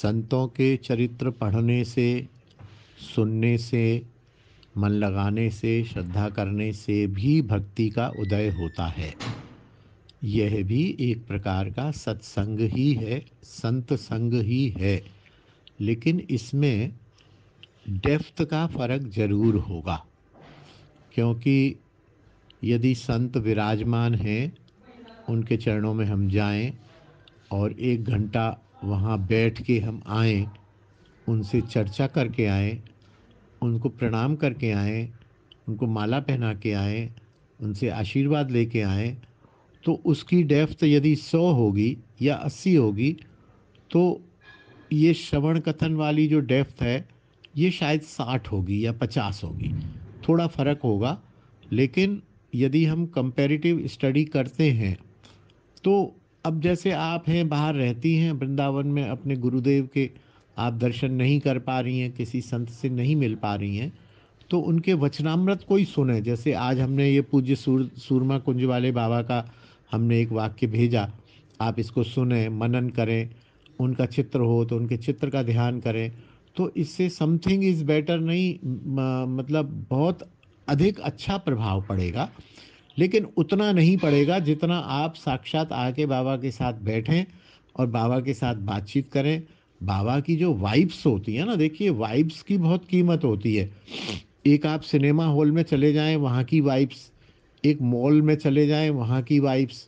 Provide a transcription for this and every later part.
संतों के चरित्र पढ़ने से, सुनने से, मन लगाने से, श्रद्धा करने से भी भक्ति का उदय होता है। यह भी एक प्रकार का सत्संग ही है, संत संग ही है, लेकिन इसमें डेप्थ का फर्क जरूर होगा। क्योंकि यदि संत विराजमान हैं, उनके चरणों में हम जाएं और 1 घंटा वहाँ बैठ के हम आएं, उनसे चर्चा करके आएं, उनको प्रणाम करके आएं, उनको माला पहना के आएं, उनसे आशीर्वाद लेके आएं, तो उसकी डेप्थ यदि 100 होगी या 80 होगी, तो ये श्रवण कथन वाली जो डेप्थ है ये शायद 60 होगी या 50 होगी। थोड़ा फ़र्क होगा, लेकिन यदि हम कंपैरेटिव स्टडी करते हैं तो अब जैसे आप हैं, बाहर रहती हैं वृंदावन में, अपने गुरुदेव के आप दर्शन नहीं कर पा रही हैं, किसी संत से नहीं मिल पा रही हैं, तो उनके वचनामृत कोई सुने। जैसे आज हमने ये पूज्य सूरमा कुंज वाले बाबा का हमने एक वाक्य भेजा, आप इसको सुने, मनन करें, उनका चित्र हो तो उनके चित्र का ध्यान करें, तो इससे समथिंग इज़ बेटर नहीं, मतलब बहुत अधिक अच्छा प्रभाव पड़ेगा। लेकिन उतना नहीं पड़ेगा जितना आप साक्षात आके बाबा के साथ बैठें और बाबा के साथ बातचीत करें। बाबा की जो वाइब्स होती है ना, देखिए वाइब्स की बहुत कीमत होती है। एक आप सिनेमा हॉल में चले जाएं, वहाँ की वाइब्स, एक मॉल में चले जाएं, वहाँ की वाइब्स,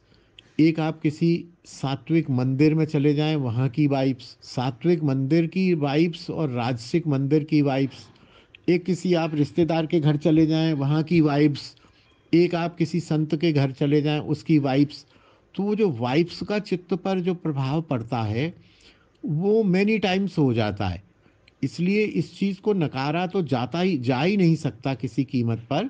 एक आप किसी सात्विक मंदिर में चले जाएं, वहाँ की वाइब्स, सात्विक मंदिर की वाइब्स और राजसिक मंदिर की वाइब्स, एक किसी आप रिश्तेदार के घर चले जाएं, वहाँ की वाइब्स, एक आप किसी संत के घर चले जाएं, उसकी वाइब्स। तो वो जो वाइब्स का चित्त पर जो प्रभाव पड़ता है वो मैनी टाइम्स हो जाता है। इसलिए इस चीज़ को नकारा तो जा ही नहीं सकता किसी कीमत पर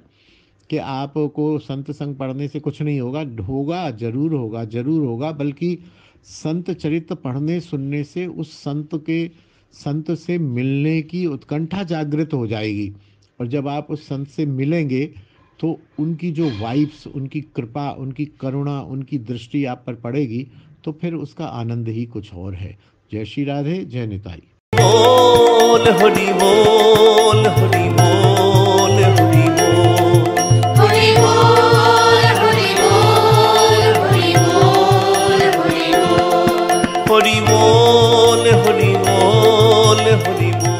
कि आपको संत संग पढ़ने से कुछ नहीं होगा। होगा, जरूर होगा, जरूर होगा। बल्कि संत चरित्र पढ़ने सुनने से उस संत से मिलने की उत्कंठा जागृत हो जाएगी। और जब आप उस संत से मिलेंगे तो उनकी जो वाइब्स, उनकी कृपा, उनकी करुणा, उनकी दृष्टि आप पर पड़ेगी, तो फिर उसका आनंद ही कुछ और है। जय श्री राधे, जय निताई। बोल हरि बोल, हरि बोल, हरि बोल, हरि बोल, हरि बोल, हरि बोल, हरि बोल, हरि बोल, हरि बोल, हरि बोल।